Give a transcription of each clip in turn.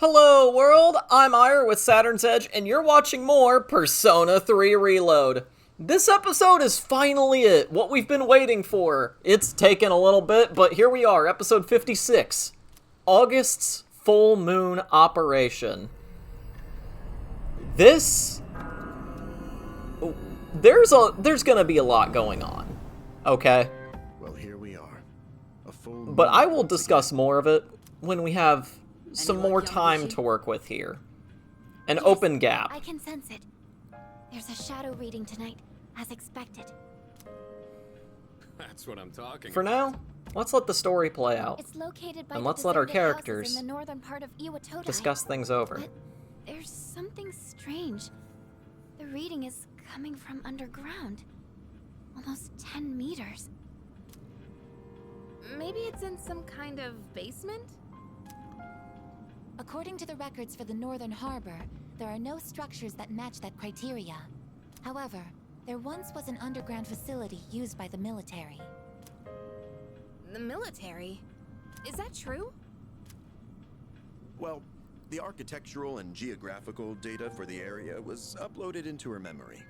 Hello world, I'm Eire with Saturn's Edge, and you're watching more Persona 3 Reload. This episode is finally it, what we've been waiting for. It's taken a little bit, but here we are, episode 56. August's Full Moon Operation. There's gonna be a lot going on, okay? Well, here we are. A full But I will moon discuss more of it when we have some Anyone more young time wishy? to work with here. An Yes, open gap. I can sense it. There's a shadow reading tonight, as expected. That's what I'm talking For about. now, let's let the story play out. It's located by And the let's let our deserted houses characters in the northern part of Iwatodai. Discuss things over. But there's something strange. The reading is coming from underground. Almost 10 meters. Maybe it's in some kind of basement? According to the records for the Northern Harbor, there are no structures that match that criteria. However, there once was an underground facility used by the military. The military? Is that true? Well, the architectural and geographical data for the area was uploaded into her memory.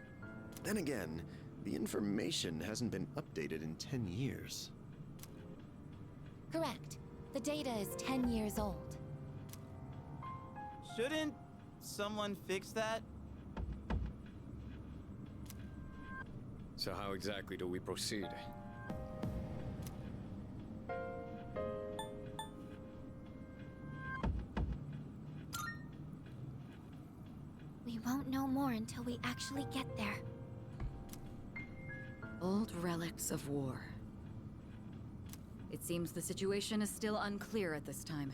Then again, the information hasn't been updated in 10 years. Correct. The data is 10 years old. Shouldn't someone fix that? So how exactly do we proceed? We won't know more until we actually get there. Old relics of war. It seems the situation is still unclear at this time.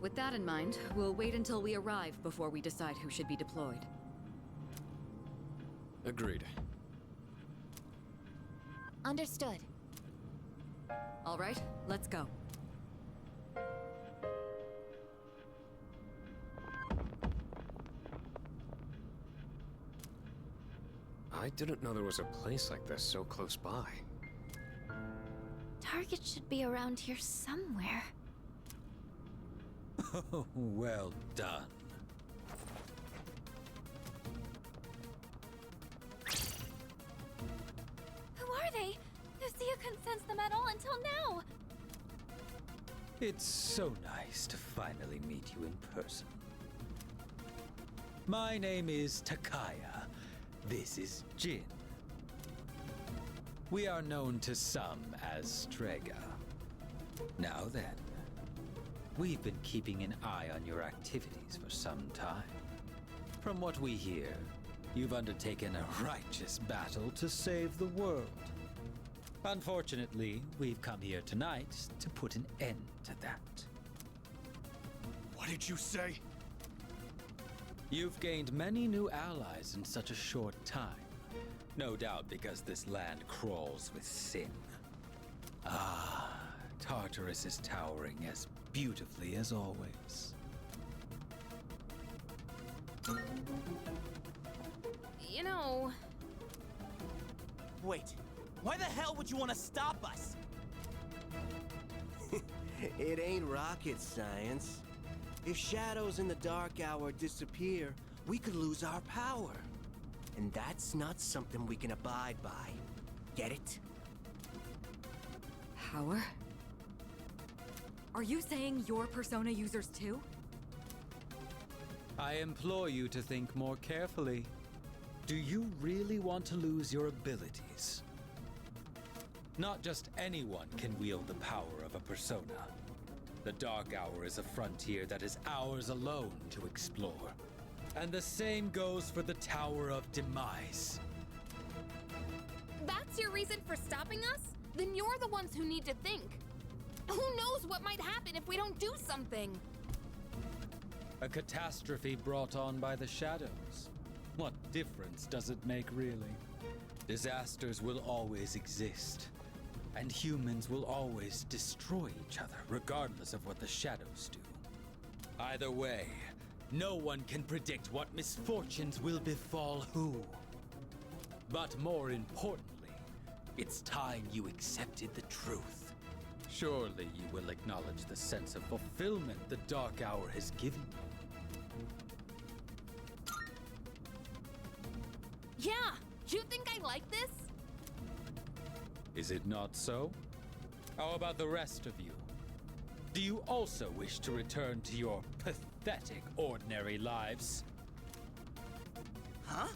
With that in mind, we'll wait until we arrive before we decide who should be deployed. Agreed. Understood. All right, let's go. I didn't know there was a place like this so close by. Target should be around here somewhere. Oh, well done. Who are they? Lucia couldn't sense them at all until now. It's so nice to finally meet you in person. My name is Takaya. This is Jin. We are known to some as Strega. Now then, we've been keeping an eye on your activities for some time. From what we hear, you've undertaken a righteous battle to save the world. Unfortunately, we've come here tonight to put an end to that. What did you say? You've gained many new allies in such a short time. No doubt because this land crawls with sin. Ah, Tartarus is towering as beautifully as always. You know, Wait, why the hell would you want to stop us? It ain't rocket science. If shadows in the dark hour disappear, we could lose our power. And that's not something we can abide by. Get it? Power? Are you saying you're Persona users too? I implore you to think more carefully. Do you really want to lose your abilities? Not just anyone can wield the power of a persona. The Dark Hour is a frontier that is ours alone to explore. And the same goes for the Tower of Demise. that's your reason for stopping us? Then you're the ones who need to think. Who knows what might happen if we don't do something? A catastrophe brought on by the shadows. What difference does it make, really? Disasters will always exist. And humans will always destroy each other, regardless of what the shadows do. Either way, no one can predict what misfortunes will befall who. But more importantly, it's time you accepted the truth. Surely you will acknowledge the sense of fulfillment the Dark Hour has given you. Yeah, you think I like this? Is it not so? How about the rest of you? Do you also wish to return to your pathetic ordinary lives? Huh?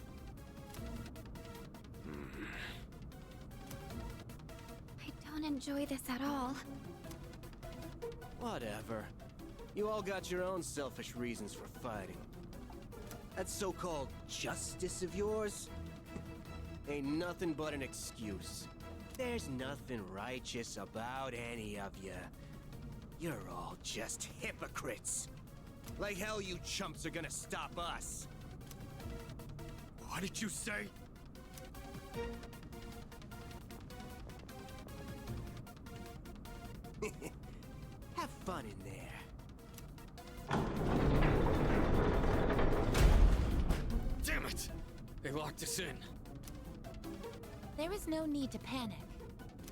I don't enjoy this at all. Whatever. You all got your own selfish reasons for fighting. That so-called justice of yours ain't nothing but an excuse. There's nothing righteous about any of you. You're all just hypocrites. Like hell you chumps are gonna stop us. What did you say? Have fun in there. Damn it! They locked us in. There is no need to panic.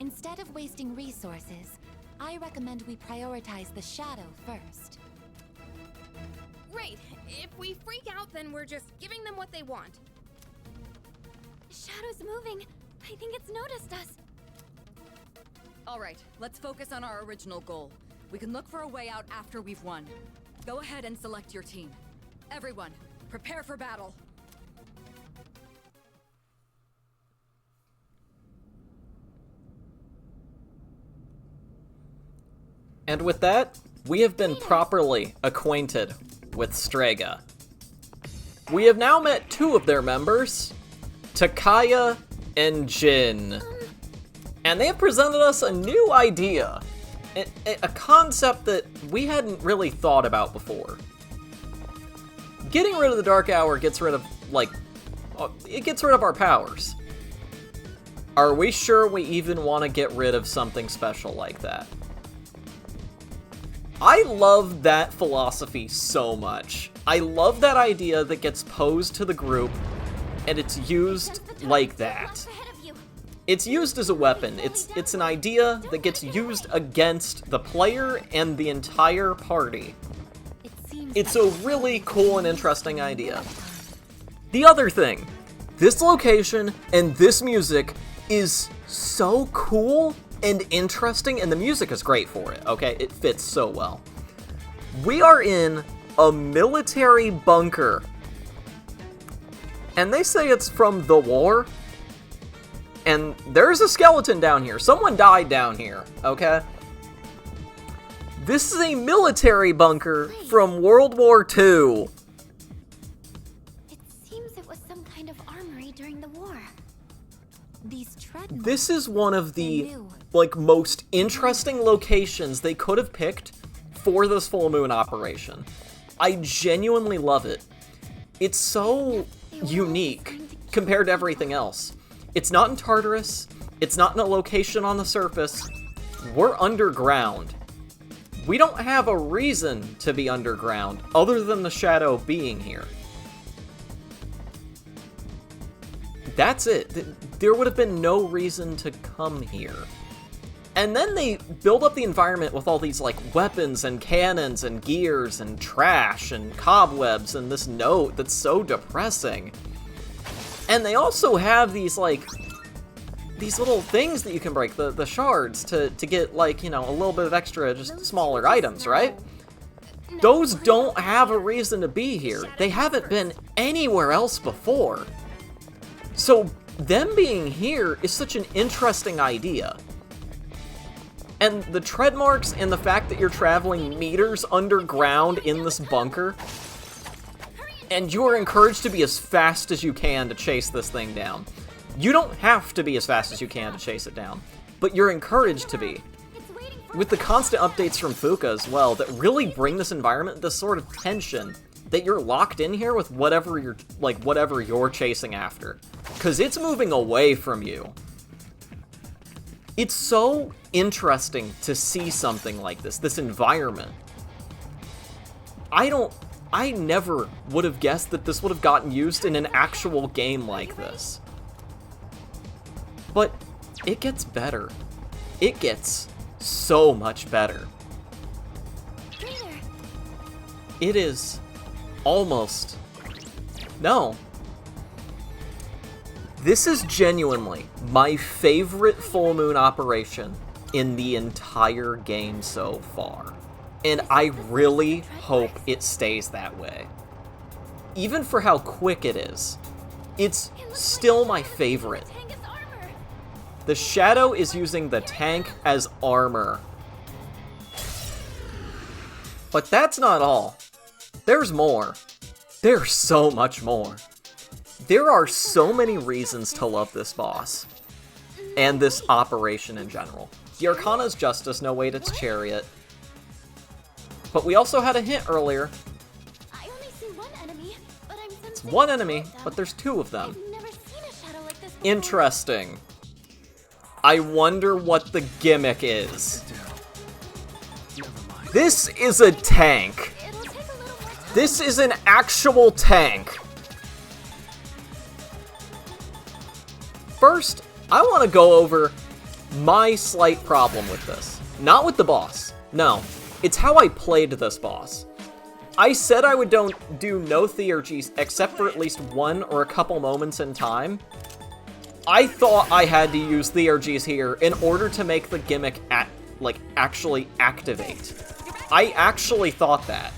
Instead of wasting resources, I recommend we prioritize the shadow first. Right. If we freak out, then we're just giving them what they want. Shadow's moving. I think it's noticed us. Alright, let's focus on our original goal. We can look for a way out after we've won. Go ahead and select your team. Everyone, prepare for battle. And with that, we have been properly acquainted with Strega. We have now met two of their members, Takaya and Jin. And they have presented us a new idea, a concept that we hadn't really thought about before. Getting rid of the Dark Hour gets rid of, it gets rid of our powers. Are we sure we even want to get rid of something special like that? I love that philosophy so much. I love that idea that gets posed to the group, and it's used like that. It's used as a weapon. It's an idea that gets used against the player and the entire party. It's a really cool and interesting idea. The other thing, this location and this music is so cool and interesting, and the music is great for it, okay? It fits so well. We are in a military bunker, and they say it's from the war, and there's a skeleton down here. Someone died down here, okay? This is a military bunker from World War II. It seems it was some kind of armory during the war. These treadmills. This is one of the most interesting locations they could have picked for this full moon operation. I genuinely love it. It's so unique compared to everything else. It's not in Tartarus. It's not in a location on the surface. We're underground. We don't have a reason to be underground other than the shadow being here. That's it. There would have been no reason to come here. And then they build up the environment with all these, weapons and cannons and gears and trash and cobwebs and this note that's so depressing. And they also have these, these little things that you can break, the shards, to get, a little bit of extra, just smaller items, right? Those don't have a reason to be here. They haven't been anywhere else before. So, them being here is such an interesting idea. And the tread marks and the fact that you're traveling meters underground in this bunker, and you are encouraged to be as fast as you can to chase this thing down. You don't have to be as fast as you can to chase it down, but you're encouraged to be. With the constant updates from Fuka as well, that really bring this environment, this sort of tension, that you're locked in here with whatever you're chasing after. 'Cause it's moving away from you. It's so interesting to see something like this environment. I never would have guessed that this would have gotten used in an actual game like this. But it gets better. It gets so much better. Greater. It is almost... No. This is genuinely my favorite full moon operation in the entire game so far. And I really hope it stays that way. Even for how quick it is, it's still my favorite. Tank is armor. The Shadow is using the tank as armor. But that's not all. There's more. There's so much more. There are so many reasons to love this boss. And this operation in general. The Arcana's Justice, no wait, it's Chariot. But we also had a hint earlier. I only see one enemy, but I'm sensing It's one enemy, two of but them. there's two of them. I've never seen a shadow like this before. Interesting. I wonder what the gimmick is. This is a tank. It'll take a little more time. This is an actual tank. First, I want to go over my slight problem with this. Not with the boss. No, it's how I played this boss. I said I would do no theurgies except for at least one or a couple moments in time. I thought I had to use theurgies here in order to make the gimmick actually activate. I actually thought that.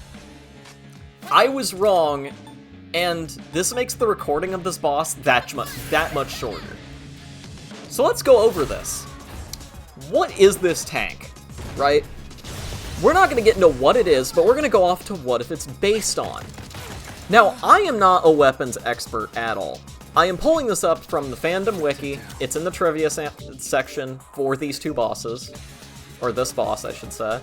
I was wrong, and this makes the recording of this boss that much shorter. So let's go over this. What is this tank, right? We're not going to get into what it is, but we're going to go off to what it's based on. Now, I am not a weapons expert at all. I am pulling this up from the fandom wiki. It's in the trivia section for these two bosses. Or this boss, I should say.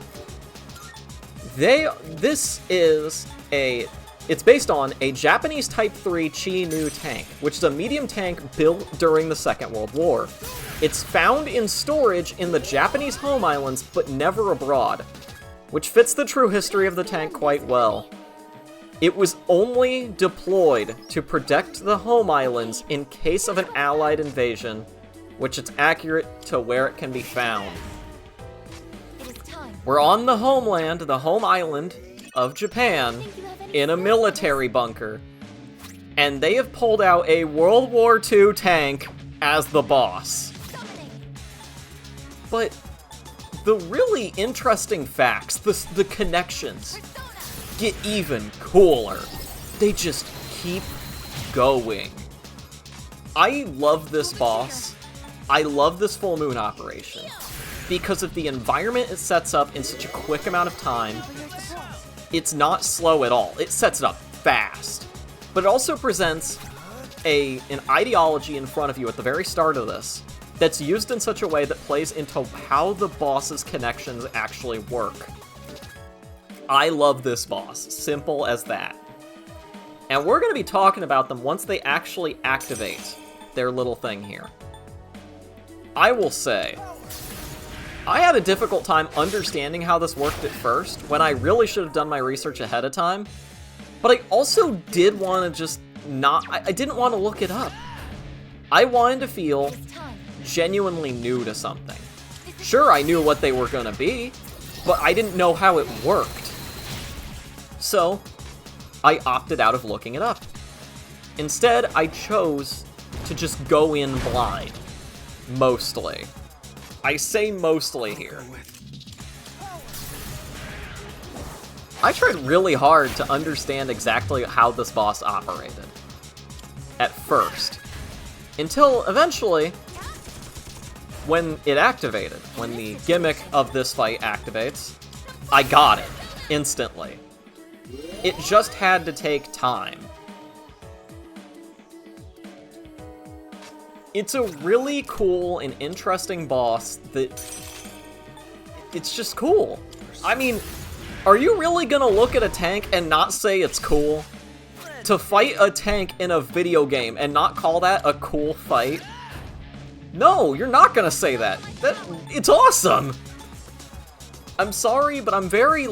It's based on a Japanese Type 3 Chi-Nu tank, which is a medium tank built during the Second World War. It's found in storage in the Japanese home islands, but never abroad, which fits the true history of the tank quite well. It was only deployed to protect the home islands in case of an Allied invasion, which it's accurate to where it can be found. We're on the homeland, the home island of Japan, in a military bunker, and they have pulled out a World War II tank as the boss. But the really interesting facts, the connections, get even cooler. They just keep going. I love this boss. I love this full moon operation because of the environment it sets up in such a quick amount of time. It's not slow at all. It sets it up fast. But it also presents an ideology in front of you at the very start of this that's used in such a way that plays into how the boss's connections actually work. I love this boss. Simple as that. And we're going to be talking about them once they actually activate their little thing here. I will say, I had a difficult time understanding how this worked at first, when I really should have done my research ahead of time. But I also did want to just I didn't want to look it up. I wanted to feel genuinely new to something. Sure, I knew what they were going to be, but I didn't know how it worked. So, I opted out of looking it up. Instead, I chose to just go in blind. Mostly. I say mostly here. I tried really hard to understand exactly how this boss operated. At first. Until eventually, when it activated, when the gimmick of this fight activates, I got it. Instantly. It just had to take time. It's a really cool and interesting boss that... It's just cool. I mean, are you really gonna look at a tank and not say it's cool? To fight a tank in a video game and not call that a cool fight? No, you're not gonna say that. It's awesome! I'm sorry, but I'm very,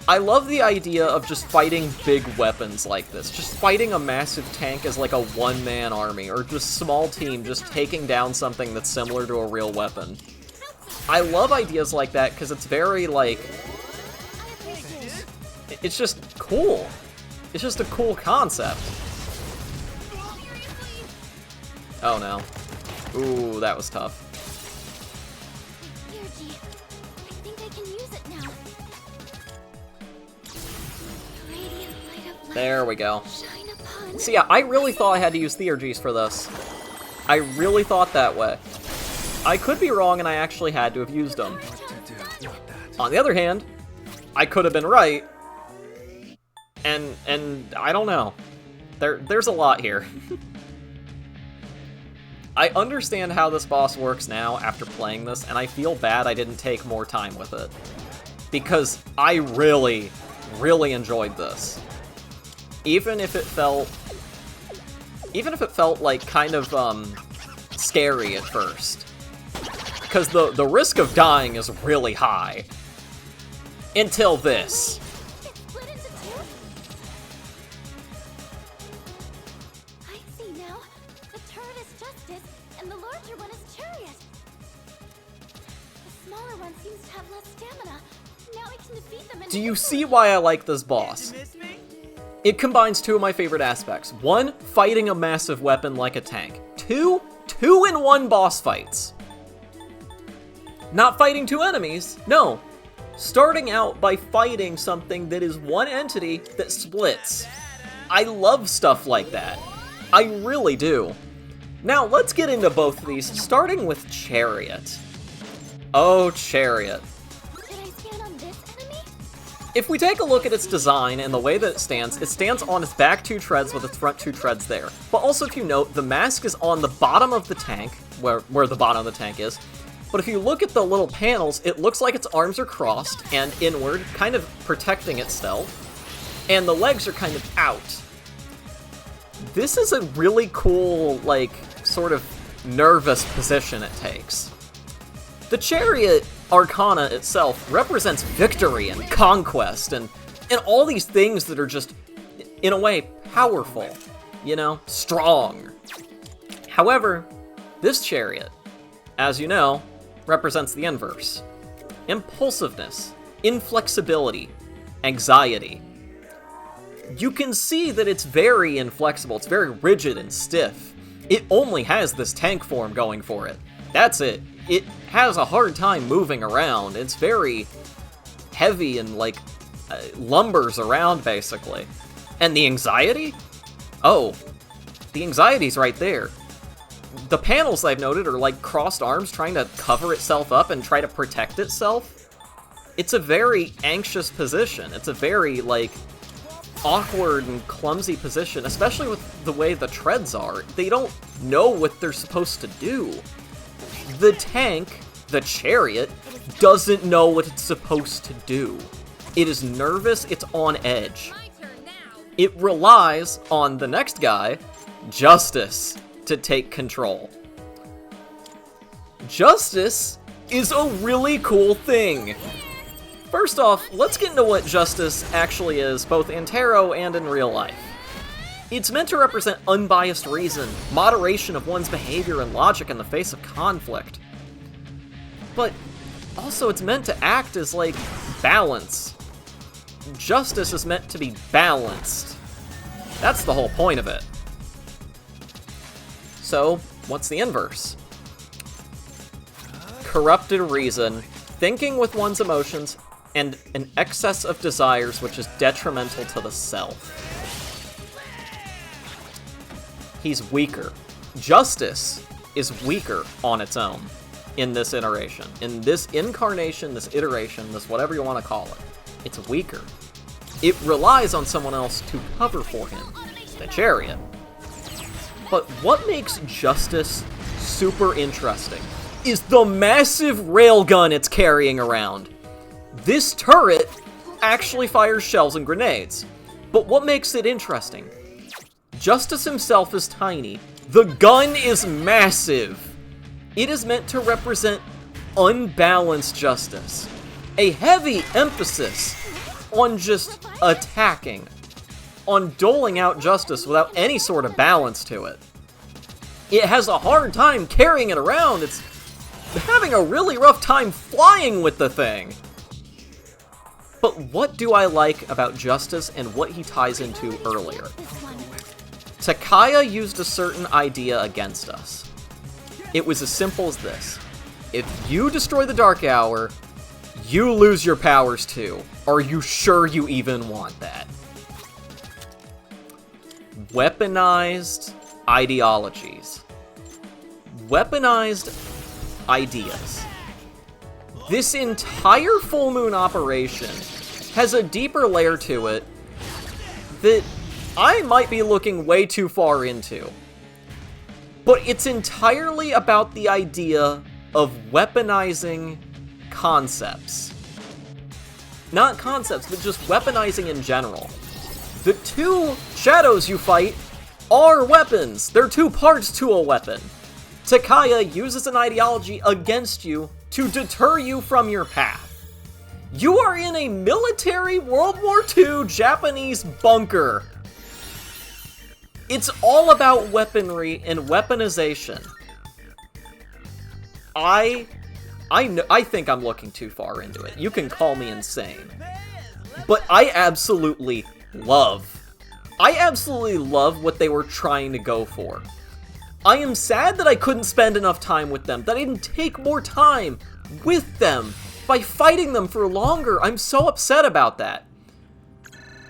I love the idea of just fighting big weapons like this. Just fighting a massive tank as like a one-man army, or just small team just taking down something that's similar to a real weapon. I love ideas like that because it's very, like, it's just cool. It's just a cool concept. Oh no. Ooh, that was tough. Here, G. I think I can use it now. Radiant light of light. There we go. Shine upon. So yeah, I really thought I had to use Theurgies for this. I really thought that way. I could be wrong and I actually had to have used them. On the other hand, I could have been right. And I don't know. There's a lot here. I understand how this boss works now after playing this, and I feel bad I didn't take more time with it. Because I really, really enjoyed this. Even if it felt like kind of scary at first. Because the risk of dying is really high. Until this. It's split into two? I see now. The turret is Justice, and the larger one is Chariot. The smaller one seems to have less stamina. Now I can defeat them in Do you see why I like this boss? It combines two of my favorite aspects. One, fighting a massive weapon like a tank. Two in one boss fights. Not fighting two enemies, no. Starting out by fighting something that is one entity that splits. I love stuff like that. I really do. Now, let's get into both of these, starting with Chariot. Oh, Chariot. Did I stand on this enemy? If we take a look at its design and the way that it stands on its back two treads with its front two treads there. But also, if you note, the mask is on the bottom of the tank, where the bottom of the tank is. But if you look at the little panels, it looks like its arms are crossed and inward, kind of protecting itself. And the legs are kind of out. This is a really cool, like, sort of nervous position it takes. The Chariot Arcana itself represents victory and conquest and all these things that are just, in a way, powerful, you know, strong. However, this Chariot, as you know, represents the inverse. Impulsiveness, inflexibility, anxiety. You can see that it's very inflexible, it's very rigid and stiff. It only has this tank form going for it. That's it. It has a hard time moving around. It's very heavy and, like, lumbers around, basically. And the anxiety? Oh, the anxiety's right there. The panels I've noted are like crossed arms trying to cover itself up and try to protect itself. It's a very anxious position. It's a very, like, awkward and clumsy position, especially with the way the treads are. They don't know what they're supposed to do. The tank, the Chariot, doesn't know what it's supposed to do. It is nervous, it's on edge. It relies on the next guy, Justice, to take control. Justice is a really cool thing. First off, let's get into what Justice actually is, both in tarot and in real life. It's meant to represent unbiased reason, moderation of one's behavior and logic in the face of conflict. But also it's meant to act as, like, balance. Justice is meant to be balanced. That's the whole point of it. So, what's the inverse? Corrupted reason, thinking with one's emotions, and an excess of desires which is detrimental to the self. He's weaker. Justice is weaker on its own in this iteration. In this incarnation, this iteration, this whatever you want to call it. It's weaker. It relies on someone else to cover for him, the Chariot. But what makes Justice super interesting is the massive railgun it's carrying around. This turret actually fires shells and grenades. But what makes it interesting? Justice himself is tiny. The gun is massive. It is meant to represent unbalanced justice. A heavy emphasis on just attacking. On doling out justice without any sort of balance to it. It has a hard time carrying it around. having a really rough time flying with the thing. But what do I like about Justice and what he ties into earlier? Takaya used a certain idea against us. It was as simple as this. If you destroy the Dark Hour, you lose your powers too. Are you sure you even want that? Weaponized ideologies. Weaponized ideas. This entire full moon operation has a deeper layer to it that I might be looking way too far into. But it's entirely about the idea of weaponizing concepts. Not concepts, but just weaponizing in general. The two shadows you fight are weapons. They're two parts to a weapon. Takaya uses an ideology against you to deter you from your path. You are in a military World War II Japanese bunker. It's all about weaponry and weaponization. I think I'm looking too far into it. You can call me insane. But I absolutely love what they were trying to go for. I am sad that I couldn't spend enough time with them, that I didn't take more time with them by fighting them for longer. I'm so upset about that.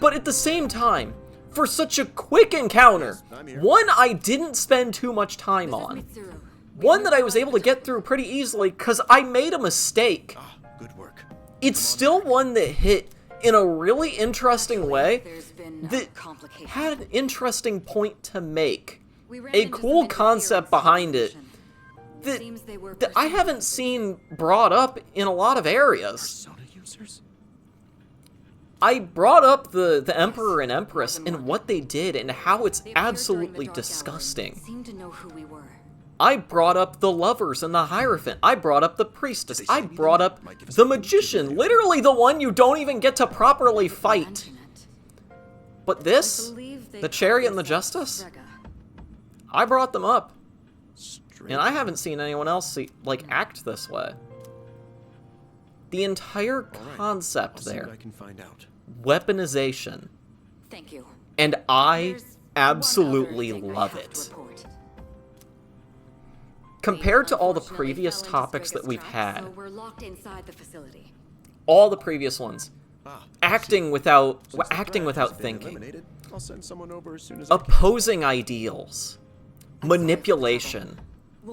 But at the same time, for such a quick encounter, one I didn't spend too much time on, one that I was able to get through pretty easily because I made a mistake. Good work. It's still one that hit in a really interesting way that had an interesting point to make. A cool concept behind it that I haven't seen brought up in a lot of areas. Persona users? I brought up the Emperor and Empress and what they did and how it's absolutely disgusting. I brought up the lovers and the Hierophant. I brought up the priestess. I brought up the magician, literally the one you don't even get to properly fight. But this, the Chariot and the Justice, I brought them up. And I haven't seen anyone else act this way. The entire concept there. I can find out. Weaponization. Thank you. And I absolutely love it. Compared to all the previous topics that we've had, We're locked inside the facility. all the previous ones, acting without thinking, I'll send someone over as soon as I can. opposing ideals, manipulation,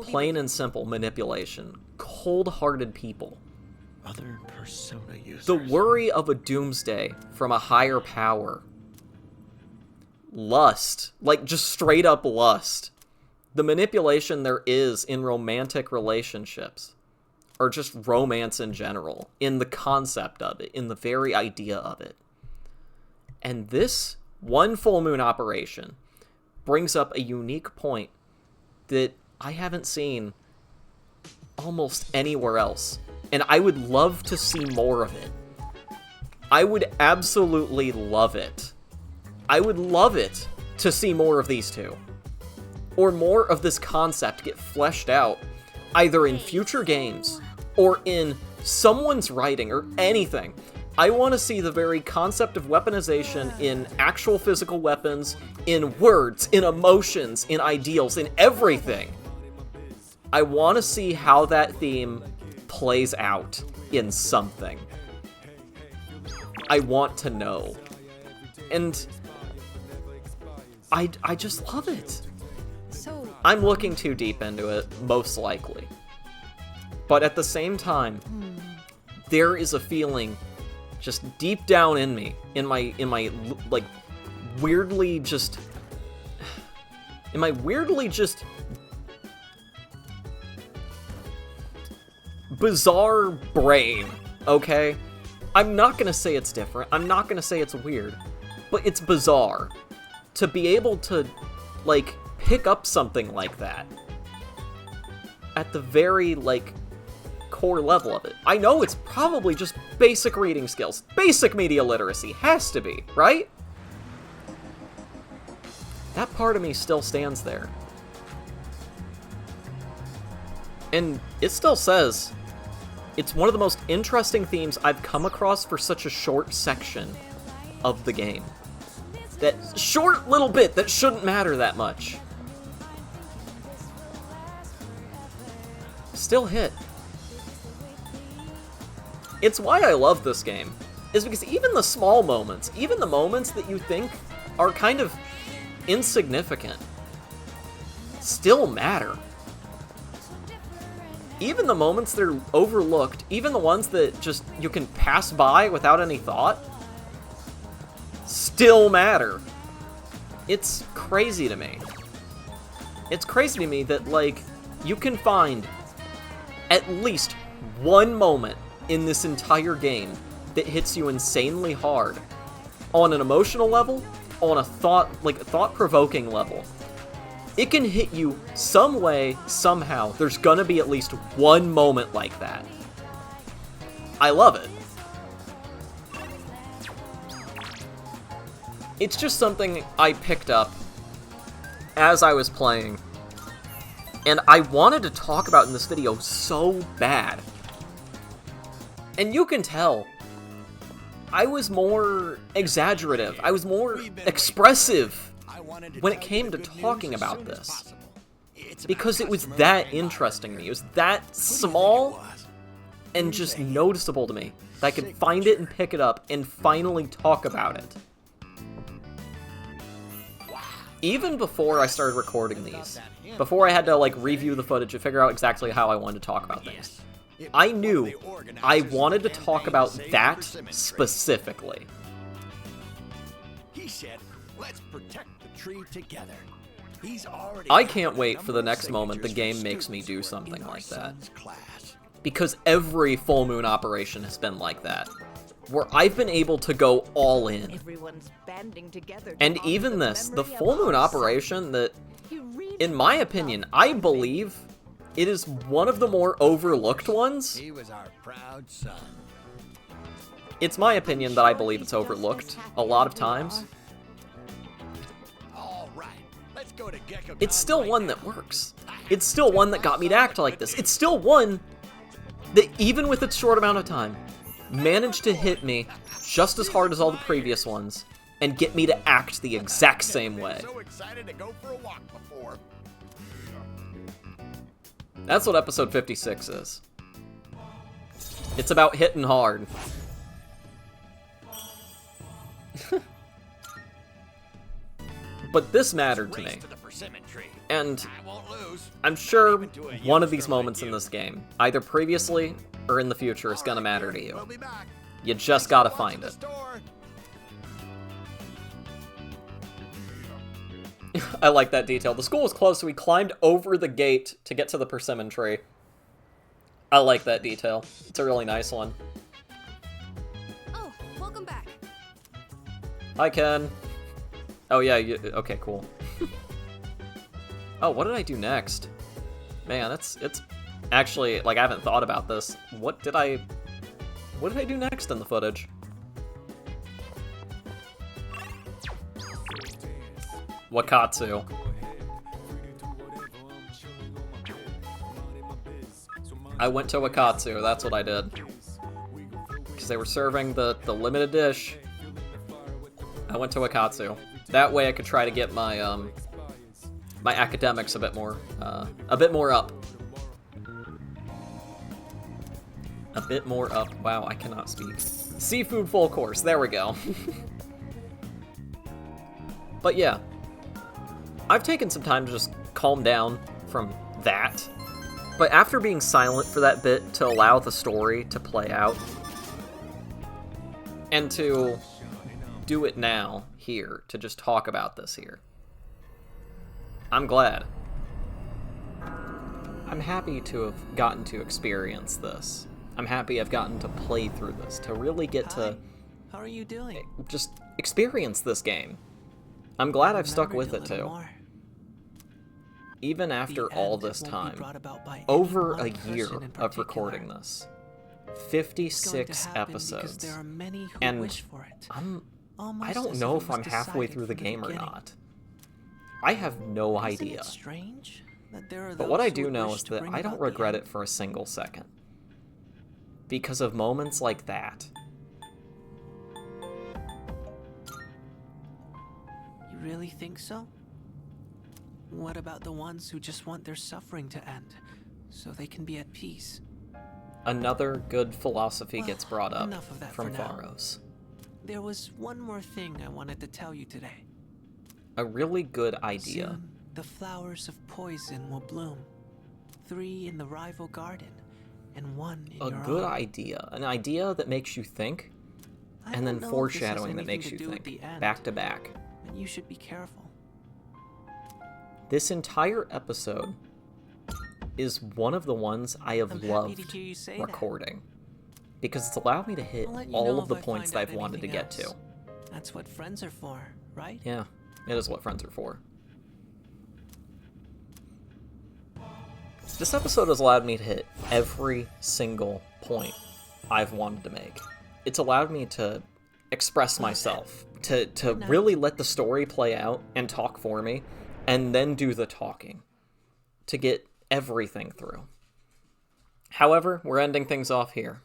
plain and simple manipulation, cold-hearted people. Other persona users. The worry of a doomsday from a higher power. Lust. Just straight up lust. The manipulation there is in romantic relationships. Or just romance in general. In the concept of it. In the very idea of it. And this one full moon operation brings up a unique point that I haven't seen almost anywhere else. And I would love to see more of it. I would absolutely love it. I would love it to see more of these two. Or more of this concept get fleshed out, either in future games, or in someone's writing, or anything. I want to see the very concept of weaponization in actual physical weapons, in words, in emotions, in ideals, in everything. I want to see how that theme plays out in something. I want to know. And I just love it. I'm looking too deep into it, most likely. But at the same time, there is a feeling just deep down in me, in my weirdly just bizarre brain, okay? I'm not gonna say it's different, I'm not gonna say it's weird, but it's bizarre to be able to, pick up something like that at the very, core level of it. I know it's probably just basic reading skills, basic media literacy, has to be, right? That part of me still stands there. And it still says, it's one of the most interesting themes I've come across for such a short section of the game. That short little bit that shouldn't matter that much. Still hit. It's why I love this game, is because even the small moments, even the moments that you think are kind of insignificant, still matter. Even the moments that are overlooked, even the ones that just you can pass by without any thought, still matter. It's crazy to me. It's crazy to me that, like, you can find at least one moment in this entire game that hits you insanely hard on an emotional level, on a thought-provoking level. It can hit you some way, somehow. There's gonna be at least one moment like that. I love it. It's just something I picked up as I was playing, and I wanted to talk about in this video so bad. And you can tell, I was more exaggerative, I was more expressive when it came to talking about this. Because it was that interesting to me, it was that small and just noticeable to me, that I could find it and pick it up and finally talk about it. Even before I started recording these, before I had to, like, review the footage and figure out exactly how I wanted to talk about things, I knew I wanted to talk about that specifically. He said, "Let's protect the tree together." I can't wait for the next moment the game makes me do something like that. Because every full moon operation has been like that, where I've been able to go all in. Everyone's banding together. And even this, the full moon operation that, in my opinion, I believe it is one of the more overlooked ones. He was our proud son. It's my opinion that I believe it's overlooked a lot of times. All right, let's go to Gecko. It's still one that works. It's still one that got me to act like this. It's still one that, even with its short amount of time, managed to hit me just as hard as all the previous ones and get me to act the exact same way. So excited to go for a walk before. That's what episode 56 is. It's about hitting hard. But this mattered to me. And I'm sure one of these moments in this game, either previously or in the future, is gonna matter to you. You just gotta find it. I like that detail. The school was closed, so we climbed over the gate to get to the persimmon tree. I like that detail. It's a really nice one. Oh, welcome back. Hi, Ken. Oh, yeah, okay, cool. Oh, what did I do next? Man, it's actually, like, I haven't thought about this. What did I do next in the footage? Wakatsu. I went to Wakatsu, that's what I did. Because they were serving the limited dish. I went to Wakatsu. That way I could try to get my, my academics a bit more up. A bit more up. Wow, I cannot speak. Seafood full course, there we go. But yeah. I've taken some time to just calm down from that. But after being silent for that bit to allow the story to play out, and to do it now, here, to just talk about this here, I'm glad. I'm happy to have gotten to experience this. I'm happy I've gotten to play through this, to really get to... How are you doing? Just experience this game. I'm glad I've stuck with it, too. Even after all this time, over a year of recording this, 56 episodes, and I don't know if I'm halfway through the game or not. I have no idea. that there are But what I those who do would know wish is to that bring I don't about the regret end. it for a single second. Because of moments like that. You really think so? What about the ones who just want their suffering to end, so they can be at peace? Another good philosophy gets Well, brought up enough of that from for now. Pharos. There was one more thing I wanted to tell you today. A really good idea. Soon, the flowers of poison will bloom. 3 in the rival garden, and 1 in A your good own. idea. An idea that makes you think, I and then don't know if this has foreshadowing that anything makes to you do with think. the end, Back to back. but you should be careful. This entire episode is one of the ones I have I'm happy to loved hear you say that. recording. Because it's allowed me to hit I'll let you all know of the if I points find that out I've wanted to anything get to. else. That's what friends are for, right? Yeah, it is what friends are for. This episode has allowed me to hit every single point I've wanted to make. It's allowed me to express myself, to really let the story play out and talk for me, and then do the talking to get everything through. However, we're ending things off here.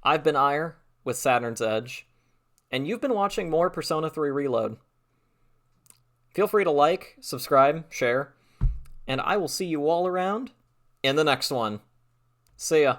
I've been Eire with Saturn's Edge, and you've been watching more Persona 3 Reload. Feel free to like, subscribe, share, and I will see you all around in the next one. See ya.